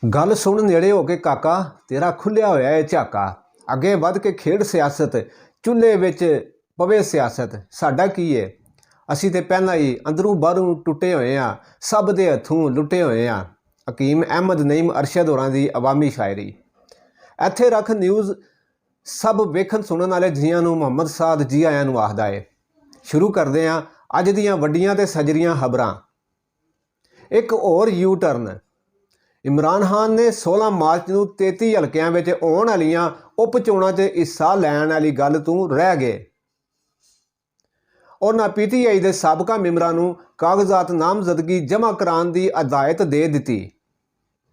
गल सुन नेड़े हो के काका, तेरा खुलिया होया है झाका। अगे वध के खेड सियासत, चूल्हे विच पवे सियासत। साडा की है, असी ते पहला ही अंदरों बाहरों टुटे हुए हाँ, सब दे हथों लुटे हुए हाँ। हकीम अहमद नईम अरशद होरां दी अवामी शायरी। इत्थे रख न्यूज़ सब वेखन सुनन वाले जियां नूं मुहम्मद साद जी आयां नूं आखदा है। शुरू करदे हां अज दीयां वड्डियां ते सजरियां खबरां। एक होर यू टर्न। इमरान खान ने 16 मार्च ਨੂੰ 33 ਹਲਕਿਆਂ ਵਿੱਚ ਆਉਣ ਵਾਲੀਆਂ ਉਪ ਚੋਣਾਂ 'ਚ ਹਿੱਸਾ ਲੈਣ ਵਾਲੀ ਗੱਲ ਤੋਂ ਰਹਿ ਗਏ। ਉਹਨਾਂ ਪੀਟੀਆਈ ਦੇ ਸਾਬਕਾ ਮੈਂਬਰਾਂ ਨੂੰ ਕਾਗਜ਼ਾਤ ਨਾਮਜ਼ਦਗੀ ਜਮ੍ਹਾਂ ਕਰਾਉਣ ਦੀ ਹਦਾਇਤ ਦੇ ਦਿੱਤੀ।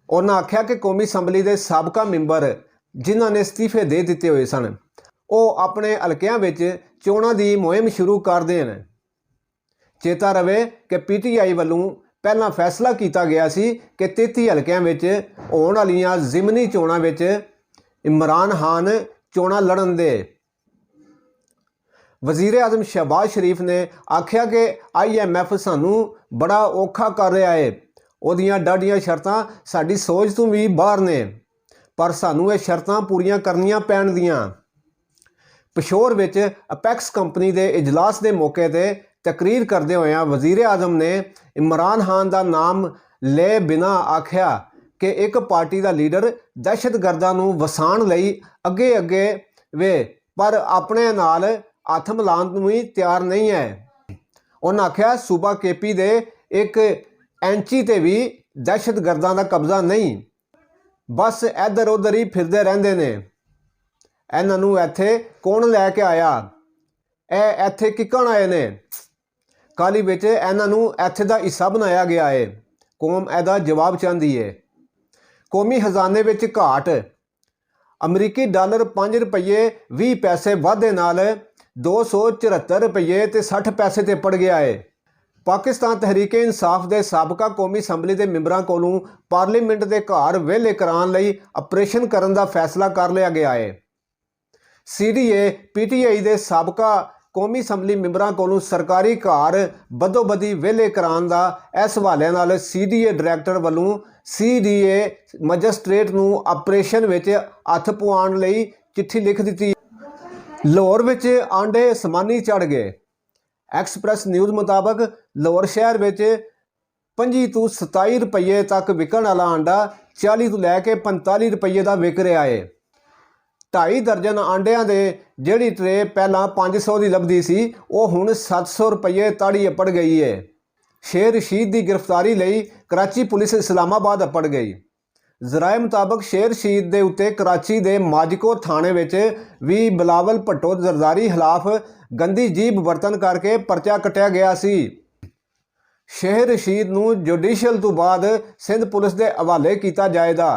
ਉਹਨਾਂ ਆਖਿਆ ਕਿ ਕੌਮੀ ਅਸੈਂਬਲੀ ਦੇ ਸਾਬਕਾ ਮੈਂਬਰ ਜਿਨ੍ਹਾਂ ਨੇ ਅਸਤੀਫੇ ਦੇ ਦਿੱਤੇ ਹੋਏ ਸਨ, ਉਹ ਆਪਣੇ ਹਲਕਿਆਂ ਵਿੱਚ ਚੋਣਾਂ ਦੀ ਮੁਹਿੰਮ ਸ਼ੁਰੂ ਕਰ ਦੇਣ। ਚੇਤਾ ਰਵੇ ਕਿ ਪੀਟੀਆਈ ਵੱਲੋਂ ਪਹਿਲਾਂ फैसला किया गया सी कि 33 हल्किਆਂ ਵਿੱਚ ਹੋਣ ਵਾਲੀਆਂ ਜ਼ਿਮਨੀ ਚੋਣਾਂ ਵਿੱਚ इमरान खान ਚੋਣਾਂ लड़न दे। वजीर आजम शहबाज शरीफ ने आख्या कि IMF सानू बड़ा औखा कर रहा है, ਉਹਦੀਆਂ ਡਾਢੀਆਂ ਸ਼ਰਤਾਂ ਸਾਡੀ ਸੋਚ ਤੋਂ ਵੀ ਬਾਹਰ ਨੇ, ਪਰ ਸਾਨੂੰ ਇਹ ਸ਼ਰਤਾਂ ਪੂਰੀਆਂ ਕਰਨੀਆਂ ਪੈਣਗੀਆਂ। ਪਿਸ਼ੌਰ ਵਿੱਚ ਅਪੈਕਸ ਕੰਪਨੀ ਦੇ ਇਜਲਾਸ ਦੇ ਮੌਕੇ ਤੇ तकरीर करते हुए वजीर आजम ने इमरान खान का नाम ले बिना आख्या कि एक पार्टी का लीडर दहशतगर्दां नूं वसाण लई अगे अगे वे, पर अपने नाल हथ मिलाउण नूं ही तैयार नहीं है। उन्होंने आख्या सूबा केपी दे एक इंची ते भी दहशतगर्दां दा कब्जा नहीं, बस इधर उधर ही फिरदे रहिंदे ने। इन्हां नूं इत्थे कौन लैके आया, ए इत्थे किकण आए ने? काली विच इन्हां नूं इत्थे दा हिस्सा बनाया गया है। कौम इहदा जवाब चाहती है। कौमी खजाने विच घाट। अमरीकी डॉलर 5 रुपये 20 पैसे वाधे नाल 274 रुपये ते 60 पैसे ते पड़ गया है। पाकिस्तान तहरीके इंसाफ के साबका कौमी असैंबली के मैंबरां कोलों पार्लीमेंट के घर वेले कराने लई ऑपरेशन करने का फैसला कर लिया गया है। CDA PTI के साबका कौमी असैंबली मैंबरां कोलों सरकारी घर बदोबदी वेले कराने का इस हवाले नाल CDA डायरैक्टर वालों CDA मजिस्ट्रेट नूं ऑपरेशन विच हथ पवाउण लई चिट्ठी लिख दी। लाहौर विच आंडे असमानी चढ़ गए। एक्सप्रैस न्यूज़ मुताबक लाहौर शहर विच 25 तो 27 रुपये तक विकण वाला आंडा 40 तो लैके 45 रुपये का विक रहा है। 2.5 दर्जन आंडियां दे जिहड़ी ट्रे पहला 500 की लभदी सी, वो हुण 700 रुपये ताड़ी अपड़ गई है। शेर रशीद की गिरफ्तारी लई कराची पुलिस इस्लामाबाद अपड़ गई। जराए मुताबक शेर रशीद के उत्ते कराची के माजिको थाने विच भी बिलावल भट्टो जरदारी खिलाफ गंदी जीभ वरतन करके परचा कटिया गया सी। शेर रशीद नूं जुडिशल तो बाद सिंध पुलिस के हवाले किया जाएगा।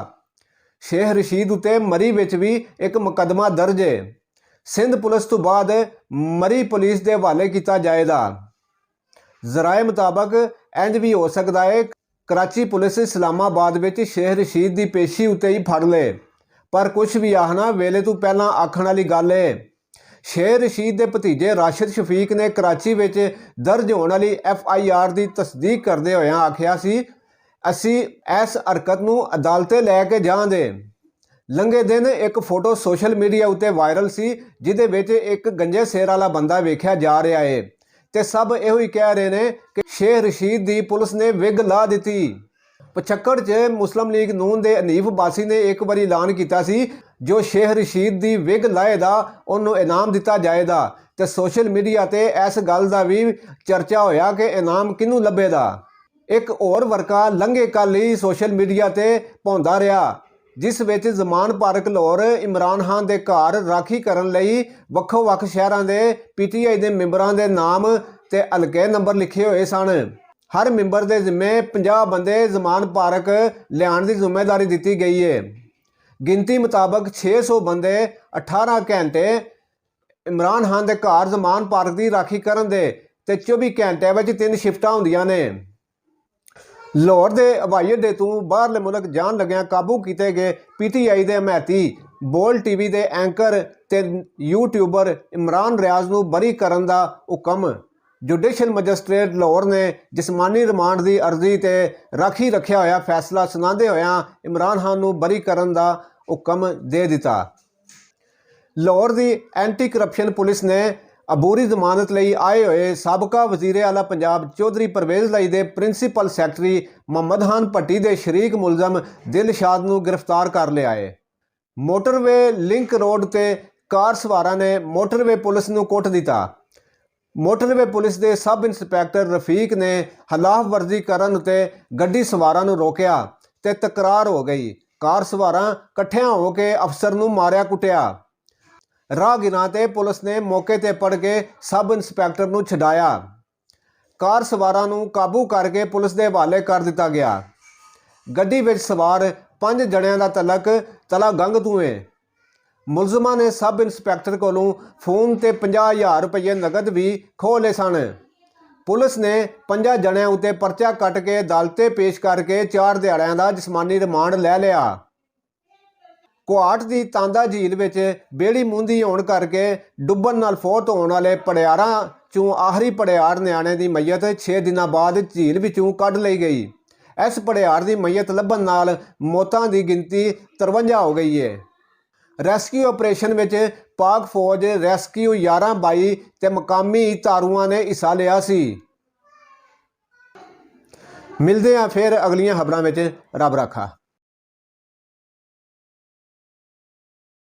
शेख रशीद उत्ते मरी विच भी एक मुकदमा दर्ज है। सिंध पुलिस तो बाद मरी पुलिस के हवाले किया जाएगा। जराए मुताबक इंज भी हो सकता है कराची पुलिस इस्लामाबाद विच शेख रशीद की पेशी उत्ते ही फड़ ले, पर कुछ भी आखना वेले तो पहला आखण वाली गल है। शेख रशीद के भतीजे राशिद शफीक ने कराची विच दर्ज होने वाली FIR की तस्दीक करते हुए आख्या सी, असी इस हरकत नूं अदालते लैके जावांगे। लंघे दिन एक फोटो सोशल मीडिया उत्ते वायरल सी, जिहदे विच एक गंजे सिर वाला बंदा वेख्या जा रहा है, ते सब इहो ही कह रहे ने कि शेख रशीद दी पुलिस ने विग ला दी। पचक्कड़ च मुस्लिम लीग नून के हनीफ बासी ने एक बार ऐलान किया सी, जो शेख रशीद की विग लाएगा उन्होंने इनाम दिता जाएगा। तो सोशल मीडिया ते इस गल का भी चर्चा होया कि इनाम किनू लभेगा। एक और वर्का लंघे कल ही सोशल मीडिया ते पौंदा रहा, जिस विच जमान पार्क लाहौर इमरान खान के घर राखी करन लई वक्खो वक्ख शहरां दे PTI के मैंबरां दे नाम ते हल्के नंबर लिखे हुए सन। हर मैंबर के जिम्मे 50 बंदे जमान पार्क लियाण की जिम्मेदारी दी गई है। गिनती मुताबक 600 बंदे 18 घंटे इमरान खान के घर जमान पार्क की राखी करन दे, ते 24 घंटे में 3 शिफ्टां हुंदियां ने। लाहौर के हवाई अड्डे तो बाहरले मुल्क जान लग्या काबू किए गए PTI के हमैती बोल TV के एंकर ते यूट्यूबर इमरान रियाज नूं बरी करन दा हुक्म। ਜੁਡੀਸ਼ੀਅਲ ਮੈਜਿਸਟ੍ਰੇਟ ਲਾਹੌਰ ਨੇ ਜਿਸਮਾਨੀ ਰਿਮਾਂਡ ਦੀ ਅਰਜ਼ੀ ਤੇ ਰਾਖੀ ਰੱਖਿਆ ਹੋਇਆ ਫੈਸਲਾ ਸੁਣਾਉਂਦੇ ਹੋਇਆਂ ਇਮਰਾਨ ਖਾਨ ਨੂੰ ਬਰੀ ਕਰਨ ਦਾ ਹੁਕਮ ਦੇ ਦਿੱਤਾ। ਲਾਹੌਰ ਦੀ ਐਂਟੀ ਕਰਪਸ਼ਨ ਪੁਲਿਸ ਨੇ ਅਬੂਰੀ ਜ਼ਮਾਨਤ ਲਈ ਆਏ ਹੋਏ ਸਾਬਕਾ ਵਜ਼ੀਰ ਆਲਾ ਪੰਜਾਬ ਚੌਧਰੀ ਪਰਵੇਜ਼ ਲਈ ਦੇ ਪ੍ਰਿੰਸੀਪਲ ਸੈਕਟਰੀ ਮੁਹੰਮਦ ਖਾਨ ਭੱਟੀ ਦੇ ਸ਼ਰੀਕ ਮੁਲਜ਼ਮ ਦਿਲਸ਼ਾਦ ਨੂੰ ਗ੍ਰਿਫਤਾਰ ਕਰ ਲਿਆ ਹੈ। ਮੋਟਰਵੇ ਲਿੰਕ ਰੋਡ ਤੇ ਕਾਰ ਸਵਾਰਾਂ ਨੇ ਮੋਟਰਵੇ ਪੁਲਿਸ ਨੂੰ ਕੁੱਟ ਦਿੱਤਾ। ਮੋਟਰਵੇ ਪੁਲਿਸ ਦੇ ਸਬ ਇੰਸਪੈਕਟਰ ਰਫੀਕ ਨੇ ਖਿਲਾਫ ਵਰਜੀ ਕਰਨ ਉਤੇ ਗੱਡੀ ਸਵਾਰਾਂ ਨੂੰ ਰੋਕਿਆ ਤੇ ਤਕਰਾਰ ਹੋ ਗਈ। ਕਾਰ ਸਵਾਰਾਂ ਇਕੱਠਿਆਂ ਹੋ ਕੇ ਅਫਸਰ ਨੂੰ ਮਾਰਿਆ ਕੁੱਟਿਆ। ਰਾਹਗੀਰਾਂ ਤੇ ਪੁਲਿਸ ਨੇ ਮੌਕੇ ਤੇ ਪੜ ਕੇ ਸਬ ਇੰਸਪੈਕਟਰ ਨੂੰ ਛਡਾਇਆ। ਕਾਰ ਸਵਾਰਾਂ ਨੂੰ ਕਾਬੂ ਕਰਕੇ ਪੁਲਿਸ ਦੇ ਹਵਾਲੇ ਕਰ ਦਿੱਤਾ ਗਿਆ। ਗੱਡੀ ਵਿੱਚ ਸਵਾਰ 5 ਜਣਿਆਂ ਦਾ ਤਲਾ ਗੰਗ ਤੋਂ ਹੈ। ਮੁਲਜ਼ਮਾਂ ਨੇ ਸਬ ਇੰਸਪੈਕਟਰ ਕੋਲੋਂ ਫੋਨ ਤੇ 50,000 ਰੁਪਏ ਨਗਦ ਵੀ ਖੋਹ ਲਏ ਸਨ। ਪੁਲਿਸ ਨੇ 5 ਜਣਿਆਂ ਉੱਤੇ ਪਰਚਾ ਕੱਟ ਕੇ ਅਦਾਲਤੇ ਪੇਸ਼ ਕਰਕੇ 4 ਦਿਹਾੜਿਆਂ ਦਾ ਜਿਸਮਾਨੀ ਰਿਮਾਂਡ ਲੈ ਲਿਆ। ਕੁਹਾਟ ਦੀ ਤਾਂਦਾ ਝੀਲ ਵਿੱਚ ਬੇੜੀ ਮੂੰਦੀ ਹੋਣ ਕਰਕੇ ਡੁੱਬਣ ਨਾਲ ਫੌਤ ਹੋਣ ਵਾਲੇ ਪੜਿਆਰਾਂ ਚੋਂ ਆਖਰੀ ਪੜਿਆਰ ਨਿਆਣੇ ਦੀ ਮਈਅਤ 6 ਦਿਨਾਂ ਬਾਅਦ ਝੀਲ ਵਿੱਚੋਂ ਕੱਢ ਲਈ ਗਈ। ਇਸ ਪੜਿਆਰ ਦੀ ਮਈਅਤ ਲੱਭਣ ਨਾਲ ਮੌਤਾਂ ਦੀ ਗਿਣਤੀ 53 ਹੋ ਗਈ ਹੈ। ਰੈਸਕਿਊ ਆਪਰੇਸ਼ਨ ਵਿੱਚ ਪਾਕ ਫੌਜ ਰੈਸਕਿਊ 11-22 ਤੇ ਮਕਾਮੀ ਤਾਰੂਆਂ ਨੇ ਹਿੱਸਾ ਲਿਆ ਸੀ। ਮਿਲਦੇ ਹਾਂ ਫਿਰ ਅਗਲੀਆਂ ਖਬਰਾਂ ਵਿੱਚ। ਰੱਬ ਰਾਖਾ।